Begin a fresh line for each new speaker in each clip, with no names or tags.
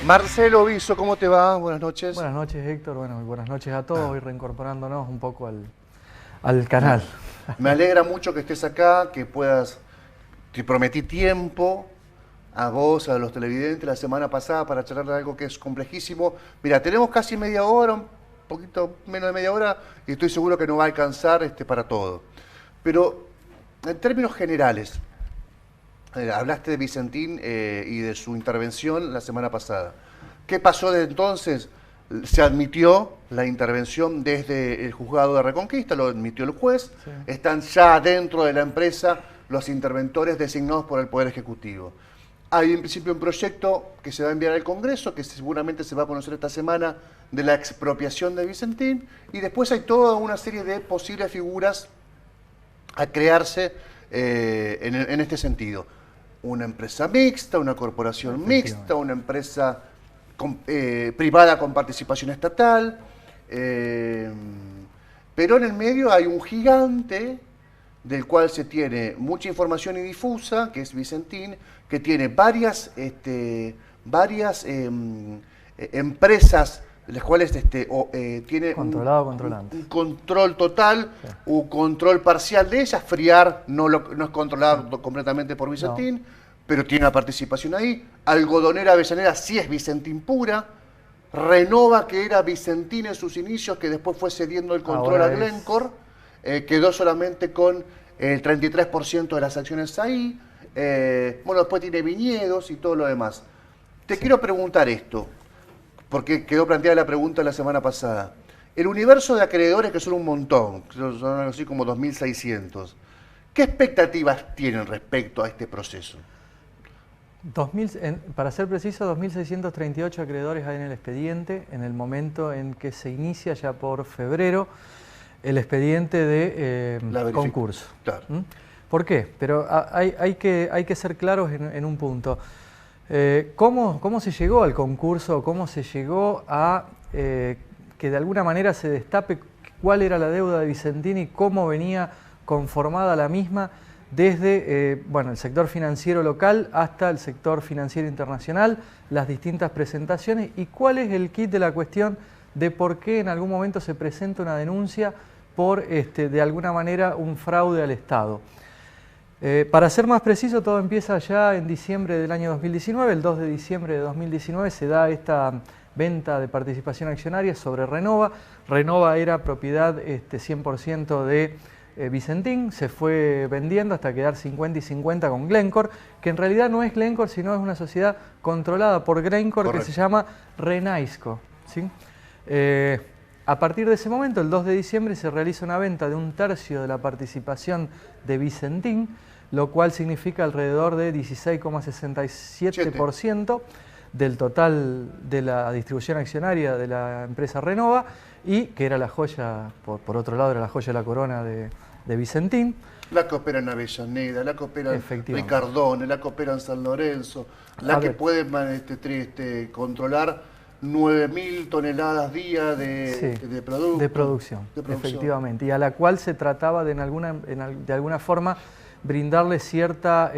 Marcelo Viso, ¿cómo te va? Buenas noches.
Buenas noches, Héctor. Bueno, y buenas noches a todos. Hoy reincorporándonos un poco al canal.
Me alegra mucho que estés acá, que puedas... Te prometí tiempo a vos, a los televidentes, la semana pasada para charlar de algo que es complejísimo. Mira, tenemos casi media hora, un poquito menos de media hora, y estoy seguro que no va a alcanzar para todo. Pero, en términos generales, hablaste de Vicentín y de su intervención la semana pasada. ¿Qué pasó desde entonces? Se admitió la intervención desde el juzgado de Reconquista, lo admitió el juez.
Sí.
Están ya dentro de la empresa los interventores designados por el Poder Ejecutivo. Hay en principio un proyecto que se va a enviar al Congreso, que seguramente se va a conocer esta semana, de la expropiación de Vicentín, y después hay toda una serie de posibles figuras a crearse en este sentido. Una empresa mixta, una corporación mixta, una empresa privada con participación estatal, pero en el medio hay un gigante del cual se tiene mucha información y difusa, que es Vicentín, que tiene varias empresas, las cuales tiene un control total, sí, un control parcial de ellas. Friar no es controlado completamente por Vicentín, no, pero tiene una participación ahí. Algodonera Avellaneda sí es Vicentín pura. Renova, que era Vicentín en sus inicios, que después fue cediendo el control a Glencore, quedó solamente con el 33% de las acciones ahí. Bueno, después tiene viñedos y todo lo demás. Te quiero preguntar esto, porque quedó planteada la pregunta la semana pasada. El universo de acreedores, que son un montón, son algo así como 2.600, ¿qué expectativas tienen respecto a este proceso?
Para ser preciso, 2.638 acreedores hay en el expediente en el momento en que se inicia, ya por febrero, el expediente de concurso.
Claro.
¿Por qué? Pero hay que ser claros en un punto. ¿Cómo se llegó al concurso? ¿Cómo se llegó a que de alguna manera se destape cuál era la deuda de Vicentín y cómo venía conformada la misma desde el sector financiero local hasta el sector financiero internacional, las distintas presentaciones y cuál es el kit de la cuestión de por qué en algún momento se presenta una denuncia por, de alguna manera, un fraude al Estado? Para ser más preciso, todo empieza ya en diciembre del año 2019, el 2 de diciembre de 2019 se da esta venta de participación accionaria sobre Renova. Renova era propiedad 100% de Vicentín, se fue vendiendo hasta quedar 50 y 50 con Glencore, que en realidad no es Glencore, sino es una sociedad controlada por Glencore. Correcto. Que se llama Renaisco, ¿sí? A partir de ese momento, el 2 de diciembre, se realiza una venta de 1/3 de la participación de Vicentín, lo cual significa alrededor de 16,67% del total de la distribución accionaria de la empresa Renova, y que era la joya, por otro lado, era la joya de la corona de Vicentín.
La que opera en Avellaneda, la que opera en Ricardone, la que opera en San Lorenzo, la que puede controlar 9.000 toneladas día de producto.
De producción, efectivamente, y a la cual se trataba de alguna forma brindarle cierta,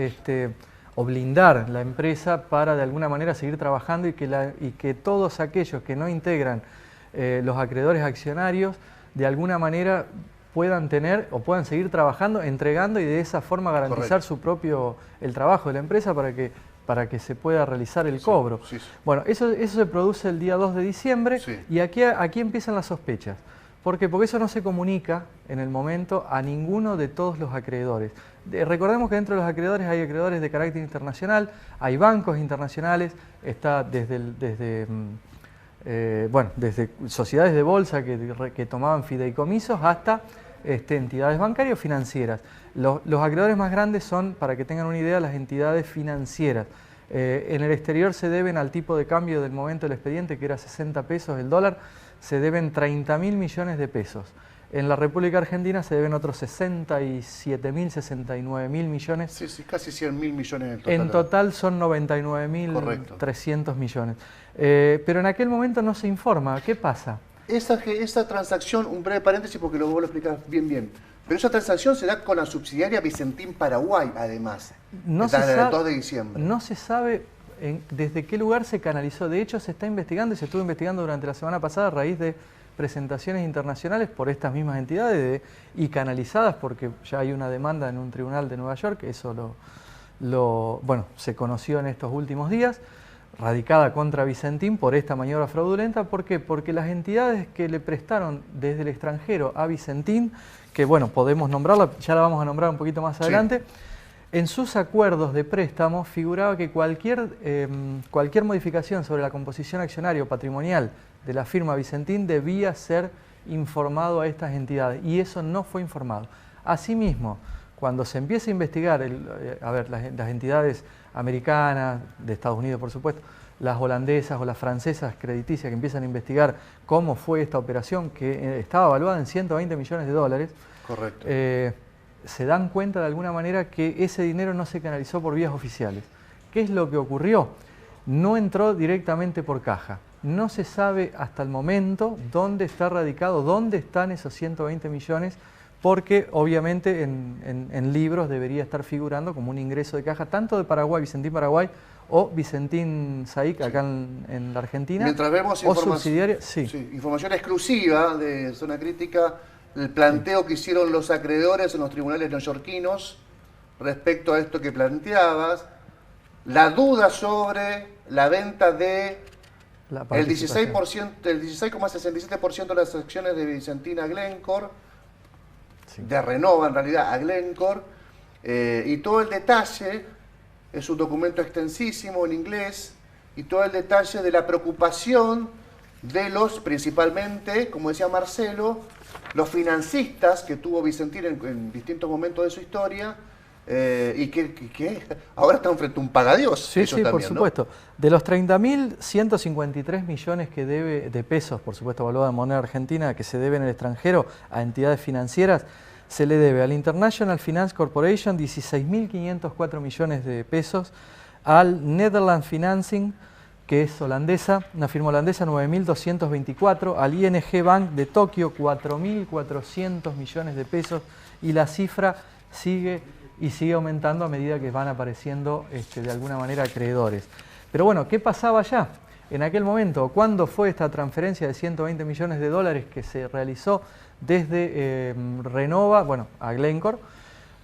o blindar la empresa para de alguna manera seguir trabajando y que todos aquellos que no integran los acreedores accionarios de alguna manera puedan tener o puedan seguir trabajando, entregando y de esa forma garantizar el trabajo de la empresa para que se pueda realizar el cobro. Sí. Bueno, eso se produce el día 2 de diciembre, sí, y aquí empiezan las sospechas. ¿Por qué? Porque eso no se comunica en el momento a ninguno de todos los acreedores. Recordemos que dentro de los acreedores hay acreedores de carácter internacional, hay bancos internacionales, está desde sociedades de bolsa que tomaban fideicomisos hasta entidades bancarias o financieras. Los acreedores más grandes son, para que tengan una idea, las entidades financieras. En el exterior se deben al tipo de cambio del momento del expediente, que era 60 pesos el dólar, se deben 30.000 millones de pesos. En la República Argentina se deben otros 67.000, 69.000 millones.
Sí, casi 100.000 millones en total.
En total son 99.300 millones. Pero en aquel momento no se informa. ¿Qué pasa?
Esa transacción, un breve paréntesis porque lo voy a explicar bien. Pero esa transacción se da con la subsidiaria Vicentín Paraguay, además.
No se sabe,
2 de diciembre.
No se sabe desde qué lugar se canalizó. De hecho, se está investigando y se estuvo investigando durante la semana pasada a raíz de presentaciones internacionales por estas mismas entidades y canalizadas, porque ya hay una demanda en un tribunal de Nueva York, eso bueno, se conoció en estos últimos días, radicada contra Vicentín por esta maniobra fraudulenta. ¿Por qué? Porque las entidades que le prestaron desde el extranjero a Vicentín, que bueno, podemos nombrarla, ya la vamos a nombrar un poquito más adelante, sí. En sus acuerdos de préstamo figuraba que cualquier modificación sobre la composición accionaria o patrimonial de la firma Vicentín debía ser informado a estas entidades, y eso no fue informado. Asimismo, cuando se empieza a investigar, las entidades americanas, de Estados Unidos por supuesto, las holandesas o las francesas crediticias que empiezan a investigar cómo fue esta operación, que estaba evaluada en 120 millones de dólares,
correcto.
Se dan cuenta de alguna manera que ese dinero no se canalizó por vías oficiales. ¿Qué es lo que ocurrió? No entró directamente por caja. No se sabe hasta el momento dónde está radicado, dónde están esos 120 millones, porque obviamente en libros debería estar figurando como un ingreso de caja, tanto de Paraguay, Vicentín Paraguay, o Vicentín SAIC acá en la Argentina.
Mientras vemos información exclusiva de Zona Crítica, el planteo que hicieron los acreedores en los tribunales neoyorquinos respecto a esto que planteabas, la duda sobre la venta de el 16,67% de las acciones de Vicentín a Glencore, sí, de Renova en realidad a Glencore, y todo el detalle, es un documento extensísimo en inglés, y todo el detalle de la preocupación de los, principalmente, como decía Marcelo, los financistas que tuvo Vicentín en distintos momentos de su historia, y que ahora están frente a un pagadiós.
Sí, sí, también, por supuesto. ¿No? De los 30.153 millones que debe de pesos, por supuesto, evaluada en moneda argentina, que se debe en el extranjero a entidades financieras, se le debe al International Finance Corporation 16.504 millones de pesos, al Netherlands Financing, que es holandesa, una firma holandesa, 9.224, al ING Bank de Tokio, 4.400 millones de pesos, y la cifra sigue aumentando a medida que van apareciendo de alguna manera acreedores. Pero bueno, ¿qué pasaba allá? En aquel momento, ¿cuándo fue esta transferencia de 120 millones de dólares que se realizó desde Renova, bueno, a Glencore?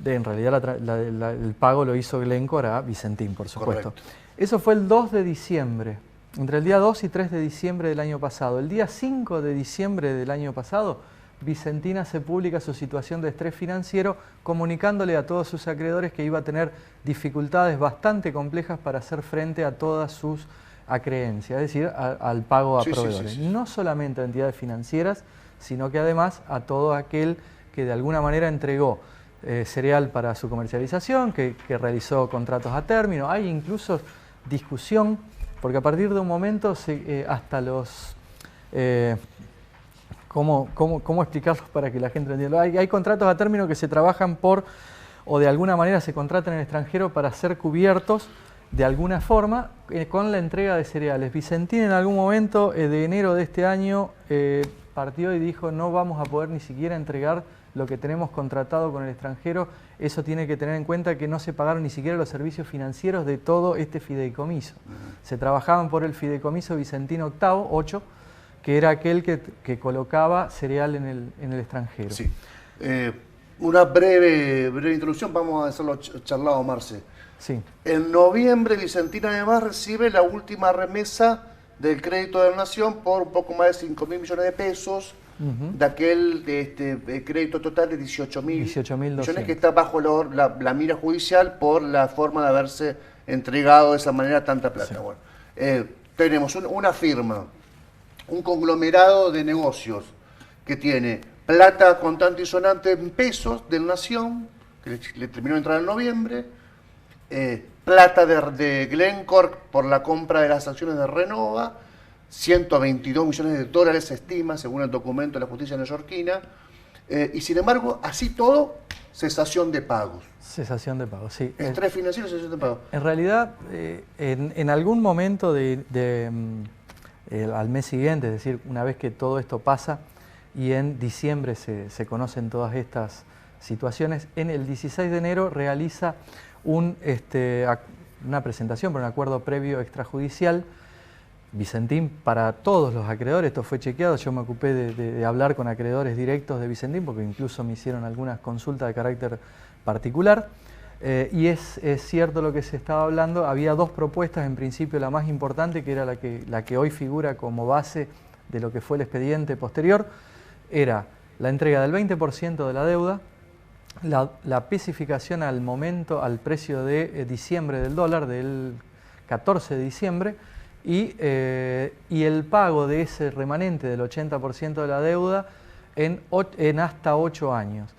En realidad el pago lo hizo Glencore a Vicentín, por supuesto. Correcto. Eso fue el 2 de diciembre, entre el día 2 y 3 de diciembre del año pasado. El día 5 de diciembre del año pasado, Vicentín hace pública su situación de estrés financiero, comunicándole a todos sus acreedores que iba a tener dificultades bastante complejas para hacer frente a todas sus acreencias, es decir, al pago a proveedores. Sí. No solamente a entidades financieras, sino que además a todo aquel que de alguna manera entregó cereal para su comercialización, que realizó contratos a término. Hay incluso discusión, porque a partir de un momento hasta los... ¿Cómo explicarlos para que la gente lo entienda? Hay contratos a término que se trabajan o de alguna manera se contratan en el extranjero para ser cubiertos de alguna forma con la entrega de cereales. Vicentín en algún momento de enero de este año partió y dijo: no vamos a poder ni siquiera entregar lo que tenemos contratado con el extranjero. Eso tiene que tener en cuenta que no se pagaron ni siquiera los servicios financieros de todo este fideicomiso. Se trabajaban por el fideicomiso Vicentín octavo, 8, que era aquel que colocaba cereal en el extranjero.
Sí. Una breve introducción, vamos a hacerlo charlado, Marce.
Sí.
En noviembre, Vicentín además recibe la última remesa del crédito de la Nación por un poco más de 5.000 millones de pesos, de aquel crédito total de 18.000 millones que está bajo la mira judicial por la forma de haberse entregado de esa manera tanta plata. Sí. Bueno, tenemos una firma, un conglomerado de negocios que tiene plata contante y sonante en pesos de la Nación, que le terminó de entrar en noviembre, plata de Glencore por la compra de las acciones de Renova, 122 millones de dólares se estima, según el documento de la justicia neoyorquina, y sin embargo, así todo, cesación de pagos.
Cesación de pagos, sí.
Estrés financiero, cesación de pagos.
En realidad, en algún momento al mes siguiente, es decir, una vez que todo esto pasa y en diciembre se conocen todas estas situaciones, en el 16 de enero realiza una presentación por un acuerdo previo extrajudicial. Vicentín, para todos los acreedores, esto fue chequeado, yo me ocupé de hablar con acreedores directos de Vicentín, porque incluso me hicieron algunas consultas de carácter particular, y es cierto lo que se estaba hablando. Había dos propuestas, en principio la más importante, que era la que hoy figura como base de lo que fue el expediente posterior, era la entrega del 20% de la deuda, la especificación al momento, al precio de diciembre del dólar, del 14 de diciembre, y el pago de ese remanente del 80% de la deuda en hasta 8 años.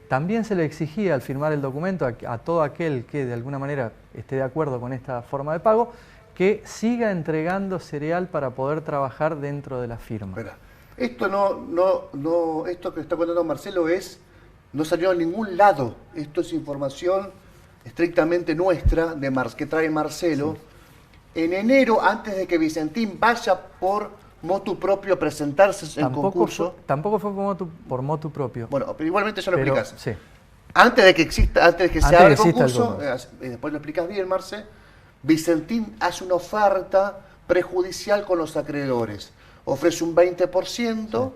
También se le exigía al firmar el documento a todo aquel que de alguna manera esté de acuerdo con esta forma de pago, que siga entregando cereal para poder trabajar dentro de la firma.
Espera. Esto que está contando Marcelo no salió a ningún lado. Esto es información estrictamente nuestra, que trae Marcelo. Sí. En enero, antes de que Vicentín vaya por motu propio a presentarse en concurso.
Tampoco fue por motu propio.
Bueno, pero igualmente ya lo explicas.
Sí.
Antes de que se abra el concurso, después lo explicas bien, Marce, Vicentín hace una oferta prejudicial con los acreedores. Ofrece un 20%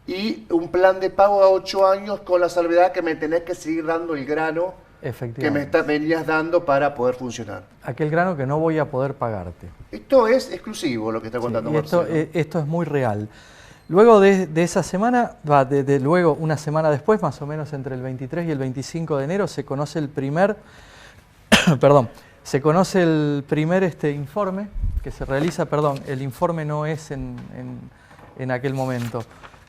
y un plan de pago a 8 años, con la salvedad que me tenés que seguir dando el grano que me venías dando para poder funcionar.
Aquel grano que no voy a poder pagarte.
Esto es exclusivo lo que está contando Marcelo.
Esto es muy real. Luego de esa semana, luego una semana después, más o menos entre el 23 y el 25 de enero, se conoce el primer, informe que se realiza. El informe no es en aquel momento.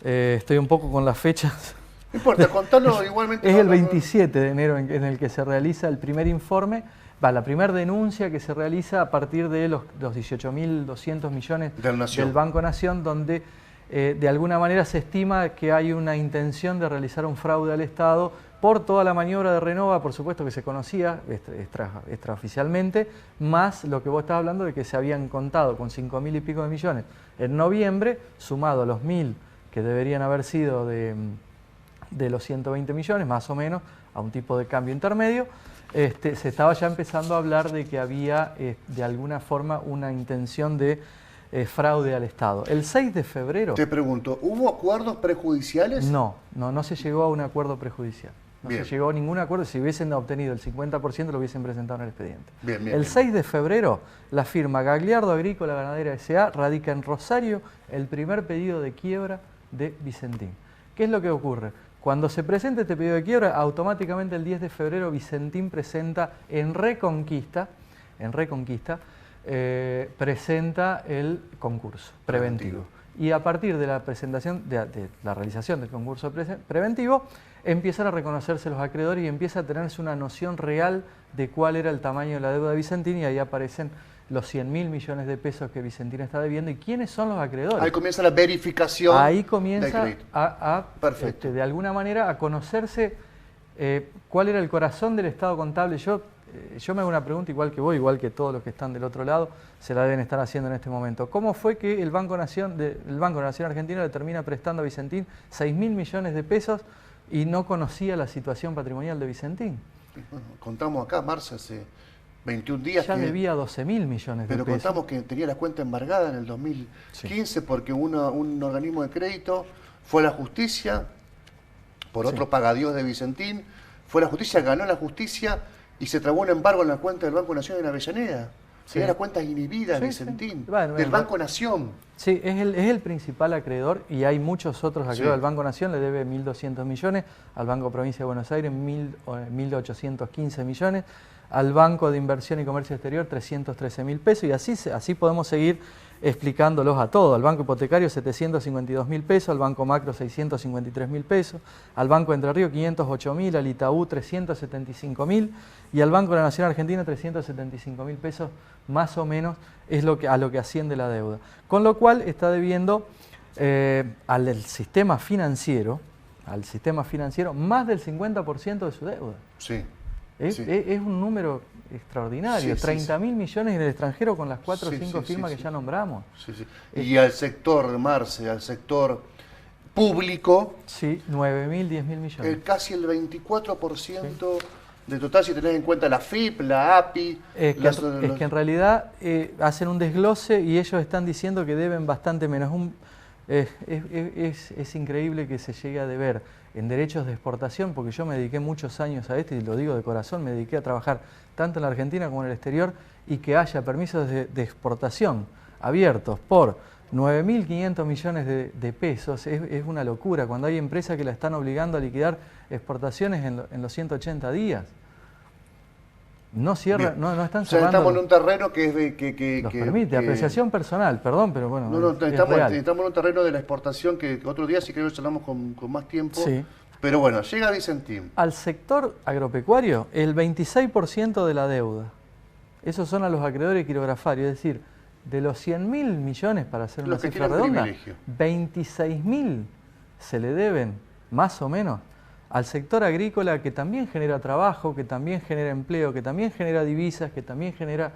Estoy un poco con las fechas.
No importa, contalo igualmente.
Es el 27 de enero en el que se realiza el primer informe, la primera denuncia que se realiza a partir de los 18.200 millones del Banco Nación, donde de alguna manera se estima que hay una intención de realizar un fraude al Estado por toda la maniobra de Renova, por supuesto que se conocía extraoficialmente, más lo que vos estabas hablando de que se habían contado con 5.000 y pico de millones en noviembre, sumado a los 1.000 que deberían haber sido de los 120 millones, más o menos, a un tipo de cambio intermedio. Se estaba ya empezando a hablar de que había de alguna forma una intención de fraude al Estado. El 6 de febrero...
Te pregunto, ¿hubo acuerdos prejudiciales?
No se llegó a un acuerdo prejudicial. No se llegó a ningún acuerdo. Si hubiesen obtenido el 50% lo hubiesen presentado en el expediente. El 6 de febrero, la firma Gagliardo Agrícola Ganadera S.A. radica en Rosario el primer pedido de quiebra de Vicentín. ¿Qué es lo que ocurre? Cuando se presenta este pedido de quiebra, automáticamente el 10 de febrero Vicentín presenta en Reconquista, presenta el concurso preventivo. Y a partir de la presentación, de la realización del concurso preventivo, empiezan a reconocerse los acreedores y empieza a tenerse una noción real de cuál era el tamaño de la deuda de Vicentín, y ahí aparecen los 100.000 millones de pesos que Vicentín está debiendo y quiénes son los acreedores.
Ahí comienza la verificación.
Ahí comienza de alguna manera a conocerse cuál era el corazón del estado contable. Yo me hago una pregunta igual que vos, igual que todos los que están del otro lado, se la deben estar haciendo en este momento. ¿Cómo fue que el Banco Nación Argentino le termina prestando a Vicentín 6.000 millones de pesos y no conocía la situación patrimonial de Vicentín?
Bueno, contamos acá, Marce, hace 21 días.
Ya debía 12.000 millones de pesos.
Pero contamos que tenía la cuenta embargada en el 2015 porque un organismo de crédito fue a la justicia por otro pagadíos de Vicentín, fue a la justicia, ganó la justicia y se trabó un embargo en la cuenta del Banco Nación en Avellaneda. Tenía las cuentas inhibidas, Vicentín, del Banco Nación.
Sí, es el principal acreedor y hay muchos otros acreedores. El Banco Nación le debe 1.200 millones, al Banco Provincia de Buenos Aires 1.815 millones, al Banco de Inversión y Comercio Exterior 313.000 pesos, y así podemos seguir explicándolos a todos. Al Banco Hipotecario 752.000 pesos, al Banco Macro 653.000 pesos, al Banco Entre Ríos 508.000, al Itaú 375.000 y al Banco de la Nación Argentina 375.000 pesos, más o menos es a lo que asciende la deuda. Con lo cual está debiendo al sistema financiero más del 50% de su deuda.
Sí.
Es un número extraordinario, 30.000 millones en el extranjero con las 4 o 5 firmas que ya nombramos.
Y al sector, Marce, al sector público...
Sí, 9.000, 10.000 millones.
Casi el 24% de total si tenés en cuenta la FIP, la API.
Es que en realidad hacen un desglose y ellos están diciendo que deben bastante menos. Es increíble que se llegue a deber en derechos de exportación, porque yo me dediqué muchos años a esto y lo digo de corazón, me dediqué a trabajar tanto en la Argentina como en el exterior, y que haya permisos de exportación abiertos por 9.500 millones de pesos es una locura, cuando hay empresas que la están obligando a liquidar exportaciones en los 180 días. No cierra, no están cerrando.
O sea, estamos en un terreno que
los permite, apreciación personal, perdón, pero bueno.
Estamos en un terreno de la exportación que otro día sí que lo charlamos con más tiempo. Sí. Pero bueno, llega Vicentín.
Al sector agropecuario, el 26% de la deuda. Esos son a los acreedores quirografarios, es decir, de los 100.000 millones, para hacer una cifra redonda, 26.000 se le deben, más o menos, al sector agrícola, que también genera trabajo, que también genera empleo, que también genera divisas, que también genera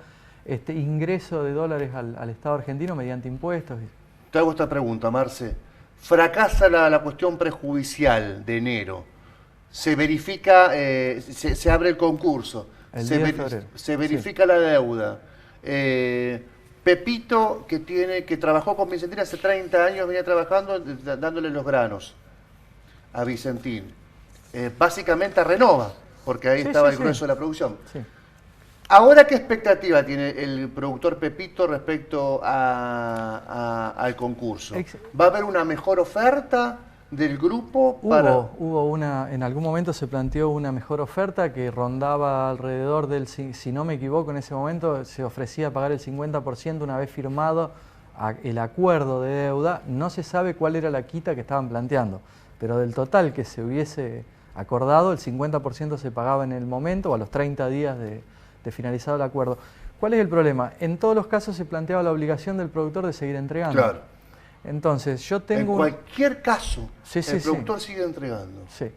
ingreso de dólares al Estado argentino mediante impuestos.
Te hago esta pregunta, Marce. Fracasa la cuestión prejudicial de enero. Se verifica, se abre el concurso. Se verifica la deuda. Pepito, que trabajó con Vicentín hace 30 años, venía trabajando, dándole los granos a Vicentín. Básicamente a Renova, porque ahí estaba el grueso de la producción. Sí. Ahora, ¿qué expectativa tiene el productor Pepito respecto al concurso? ¿Va a haber una mejor oferta del grupo?
En algún momento se planteó una mejor oferta que rondaba alrededor del, si no me equivoco, en ese momento se ofrecía pagar el 50% una vez firmado el acuerdo de deuda. No se sabe cuál era la quita que estaban planteando, pero del total que se hubiese acordado, el 50% se pagaba en el momento o a los 30 días de finalizado el acuerdo. ¿Cuál es el problema? En todos los casos se planteaba la obligación del productor de seguir entregando.
Claro.
Entonces, yo tengo...
En cualquier caso, el productor sigue entregando.
Sí.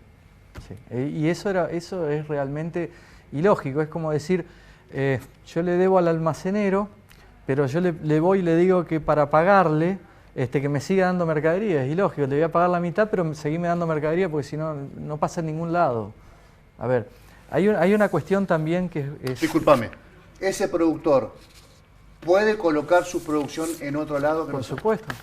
Y eso es realmente ilógico. Es como decir, yo le debo al almacenero, pero yo le voy y le digo que para pagarle, que me siga dando mercadería. Es ilógico, le voy a pagar la mitad, pero seguime dando mercadería porque si no, no pasa en ningún lado. A ver, hay una cuestión también que es...
Discúlpame, ¿ese productor puede colocar su producción en otro lado?
Por supuesto.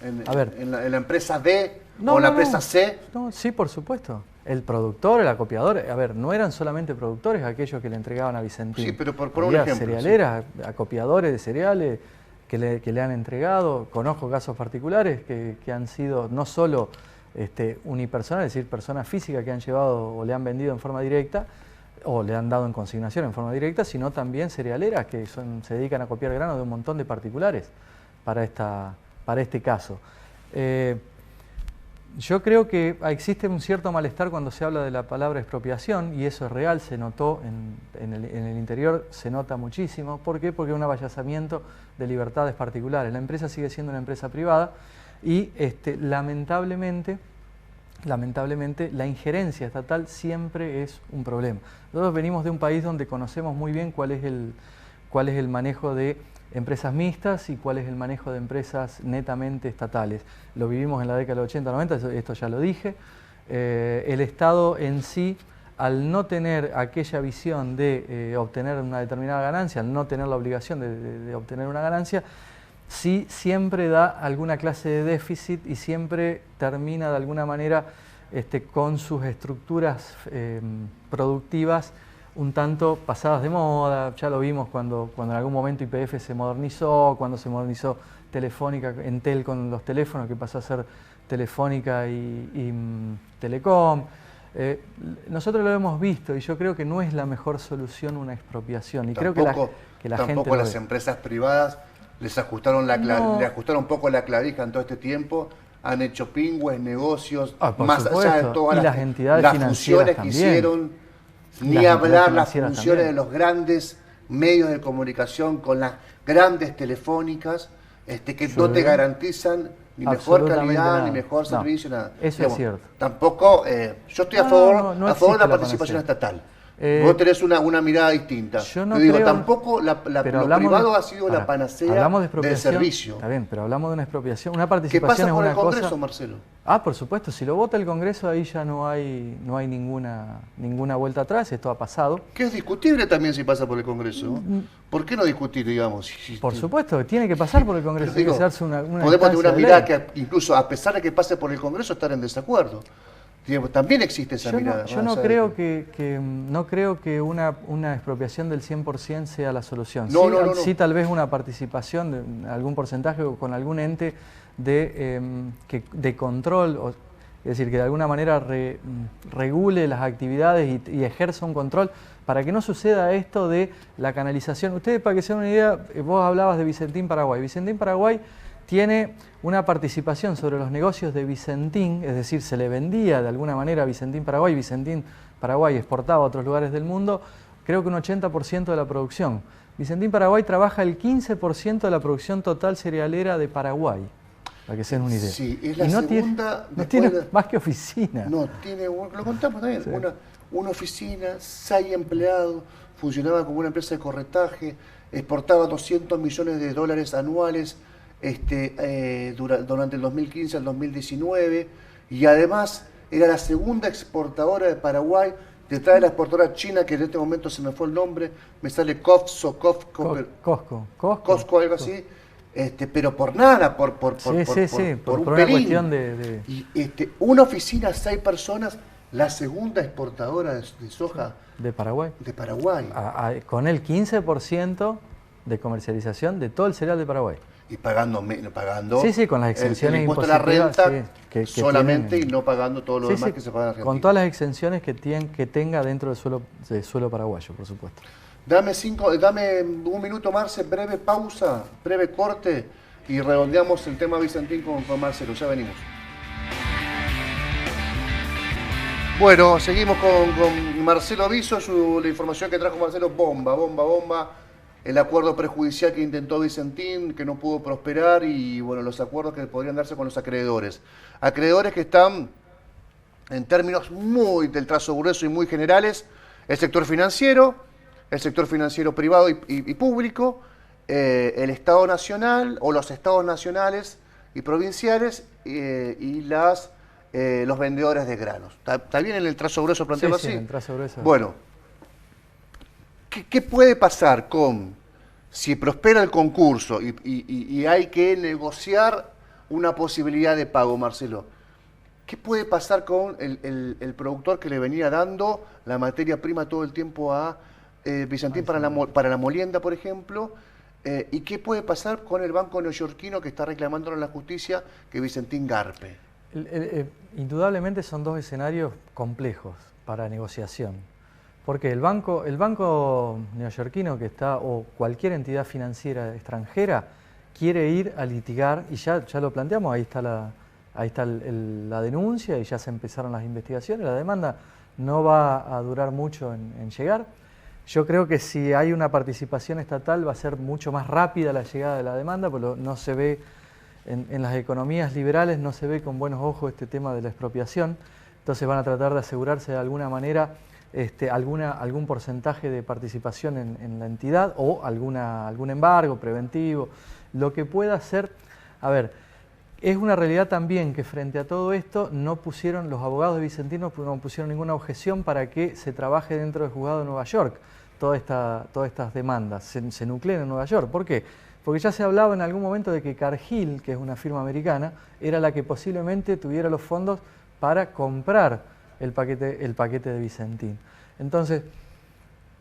En la empresa D o la empresa C.
No, sí, por supuesto. El productor, el acopiador, a ver, no eran solamente productores aquellos que le entregaban a Vicentín.
Sí, pero por un ejemplo.
Cerealeras, acopiadores de cereales que le han entregado. Conozco casos particulares que han sido no solo unipersonales, es decir, personas físicas que han llevado o le han vendido en forma directa o le han dado en consignación en forma directa, sino también cerealeras que se dedican a copiar granos de un montón de particulares para este caso. Yo creo que existe un cierto malestar cuando se habla de la palabra expropiación, y eso es real, se notó en el interior, se nota muchísimo. ¿Por qué? Porque es un avallazamiento de libertades particulares. La empresa sigue siendo una empresa privada y lamentablemente la injerencia estatal siempre es un problema. Nosotros venimos de un país donde conocemos muy bien cuál es el manejo de empresas mixtas y cuál es el manejo de empresas netamente estatales. Lo vivimos en la década del 80-90, esto ya lo dije. El Estado en sí, al no tener aquella visión de obtener una determinada ganancia, al no tener la obligación de obtener una ganancia, sí siempre da alguna clase de déficit y siempre termina de alguna manera con sus estructuras productivas un tanto pasadas de moda. Ya lo vimos cuando en algún momento YPF se modernizó, cuando se modernizó Telefónica, Entel con los teléfonos, que pasó a ser Telefónica y Telecom. Nosotros lo hemos visto y yo creo que no es la mejor solución una expropiación. Y
tampoco,
creo que la gente
tampoco las empresas privadas les ajustaron le ajustaron un poco la clavija en todo este tiempo. Han hecho pingües, negocios, más allá de todas
las entidades
funciones que hicieron. Ni hablar las funciones de los grandes medios de comunicación con las grandes telefónicas que no te garantizan ni mejor calidad, ni mejor servicio, nada.
Eso es cierto.
Tampoco, yo estoy a favor de la participación estatal, Vos tenés una mirada distinta.
Yo no
digo,
creo,
tampoco lo privado ha sido la panacea del servicio.
Está bien, pero hablamos de una expropiación. Una participación
¿Qué pasa con
es
el
una
Congreso,
cosa...
Marcelo?
Por supuesto, si lo vota el Congreso ahí ya no hay ninguna vuelta atrás, esto ha pasado.
Que es discutible también si pasa por el Congreso. ¿Por qué no discutir, digamos?
Por supuesto, tiene que pasar por el Congreso,
digo,
tiene que darse una
podemos tener una mirada que incluso a pesar de que pase por el Congreso estar en desacuerdo. También existe esa mirada.
Yo no creo que una expropiación del 100% sea la solución. Sí, tal vez una participación de algún porcentaje o con algún ente de control, es decir, que de alguna manera regule las actividades y ejerza un control para que no suceda esto de la canalización. Ustedes, para que se den una idea, vos hablabas de Vicentín Paraguay. Vicentín Paraguay tiene una participación sobre los negocios de Vicentín, es decir, se le vendía de alguna manera a Vicentín Paraguay exportaba a otros lugares del mundo, creo que un 80% de la producción. Vicentín Paraguay trabaja el 15% de la producción total cerealera de Paraguay, para que se den una idea.
Sí, es la segunda...
No tiene más que oficina.
No, lo contamos también, sí. Una oficina, 6 empleados, funcionaba como una empresa de corretaje, exportaba $200 millones anuales, durante el 2015 al 2019, y además era la segunda exportadora de Paraguay, detrás de la exportadora china, que en este momento se me fue el nombre, me sale Costco, algo así, pero por nada, por un
una
pelín.
Cuestión de...
Y una oficina, 6 personas, la segunda exportadora de soja
de Paraguay.
Con
el 15% de comercialización de todo el cereal de Paraguay.
Y pagando
con las exenciones
el impuesto a la renta
que
solamente
tienen,
y no pagando todo lo demás que se paga en Argentina.
Con todas las exenciones que tenga dentro del suelo paraguayo, por supuesto.
Dame un minuto, Marce, breve pausa, breve corte y redondeamos el tema Vicentín con Marcelo. Ya venimos. Bueno, seguimos con Marcelo Aviso, la información que trajo Marcelo, bomba. El acuerdo prejudicial que intentó Vicentín, que no pudo prosperar, y bueno, los acuerdos que podrían darse con los acreedores. Acreedores que están, en términos del trazo grueso y muy generales, el sector financiero privado y público, el Estado Nacional o los Estados nacionales y provinciales y los vendedores de granos. ¿Está bien en el trazo grueso plantearlo así?
Sí, en el trazo grueso.
Bueno, ¿qué puede pasar si prospera el concurso y hay que negociar una posibilidad de pago, Marcelo? ¿Qué puede pasar con el productor que le venía dando la materia prima todo el tiempo a Vicentín para la molienda, por ejemplo? ¿Y qué puede pasar con el banco neoyorquino que está reclamando en la justicia que Vicentín garpe?
Indudablemente son dos escenarios complejos para negociación. Porque el banco neoyorquino que está, o cualquier entidad financiera extranjera, quiere ir a litigar, y ya lo planteamos, ahí está la denuncia y ya se empezaron las investigaciones, la demanda no va a durar mucho en llegar. Yo creo que si hay una participación estatal va a ser mucho más rápida la llegada de la demanda, porque no se ve, en las economías liberales no se ve con buenos ojos este tema de la expropiación, entonces van a tratar de asegurarse de alguna manera algún porcentaje de participación en la entidad o algún embargo preventivo, lo que pueda hacer. A ver, es una realidad también que frente a todo esto los abogados de Vicentín no pusieron ninguna objeción para que se trabaje dentro del juzgado de Nueva York, todas estas demandas, se nucleen en Nueva York. ¿Por qué? Porque ya se hablaba en algún momento de que Cargill, que es una firma americana, era la que posiblemente tuviera los fondos para comprar el paquete de Vicentín. Entonces,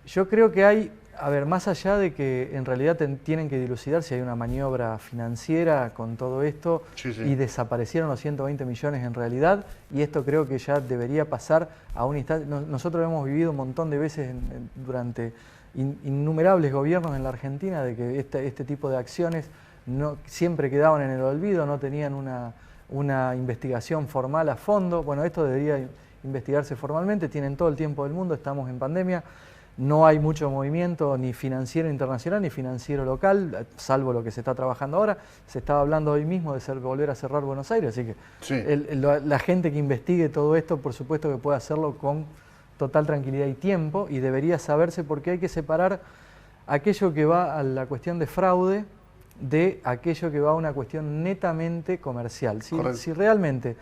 yo creo que hay, más allá de que en realidad tienen que dilucidar si hay una maniobra financiera con todo esto, y desaparecieron los 120 millones en realidad, y esto creo que ya debería pasar a un instante. Nosotros hemos vivido un montón de veces durante innumerables gobiernos en la Argentina de que este tipo de acciones siempre quedaban en el olvido, no tenían una investigación formal a fondo. Bueno, esto debería investigarse formalmente, tienen todo el tiempo del mundo, estamos en pandemia, no hay mucho movimiento ni financiero internacional ni financiero local, salvo lo que se está trabajando ahora. Se estaba hablando hoy mismo de volver a cerrar Buenos Aires, así que la gente que investigue todo esto, por supuesto que puede hacerlo con total tranquilidad y tiempo, y debería saberse porque hay que separar aquello que va a la cuestión de fraude de aquello que va a una cuestión netamente comercial. Si realmente,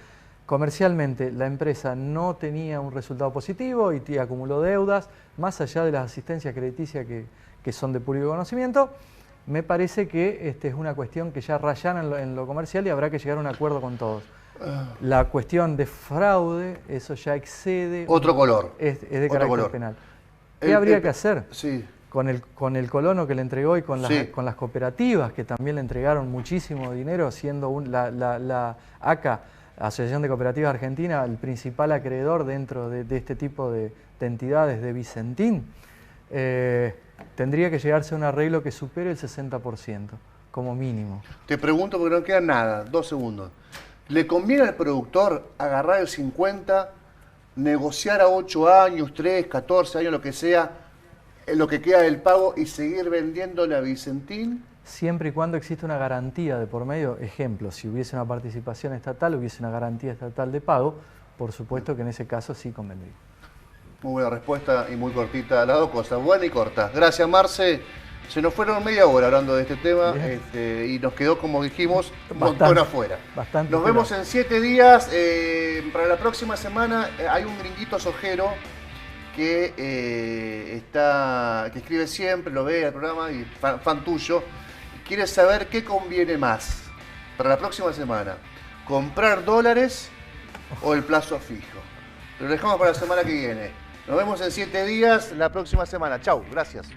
comercialmente, la empresa no tenía un resultado positivo y acumuló deudas, más allá de las asistencias crediticias que son de público conocimiento, me parece que es una cuestión que ya rayan en lo comercial y habrá que llegar a un acuerdo con todos. La cuestión de fraude, eso ya excede...
Otro color.
Es de carácter penal. ¿Qué habría que hacer?
Sí.
Con el colono que le entregó y con las cooperativas que también le entregaron muchísimo dinero, siendo la ACA, Asociación de Cooperativas Argentina, el principal acreedor dentro de este tipo de entidades de Vicentín, tendría que llegarse a un arreglo que supere el 60%, como mínimo.
Te pregunto porque no queda nada, 2 segundos. ¿Le conviene al productor agarrar el 50%, negociar a 8 años, 3, 14 años, lo que sea, lo que queda del pago y seguir vendiéndole a Vicentín?
Siempre y cuando exista una garantía de por medio, ejemplo, si hubiese una participación estatal, hubiese una garantía estatal de pago, por supuesto que en ese caso sí convendría.
Muy buena respuesta y muy cortita las dos cosas, buena y corta. Gracias, Marce. Se nos fueron media hora hablando de este tema y nos quedó, como dijimos, un montón afuera. Nos vemos en 7 días. Para la próxima semana hay un gringuito sojero que escribe siempre, lo ve al programa y fan tuyo. Quiere saber qué conviene más para la próxima semana, comprar dólares o el plazo fijo. Lo dejamos para la semana que viene. Nos vemos en 7 días la próxima semana. Chau, gracias.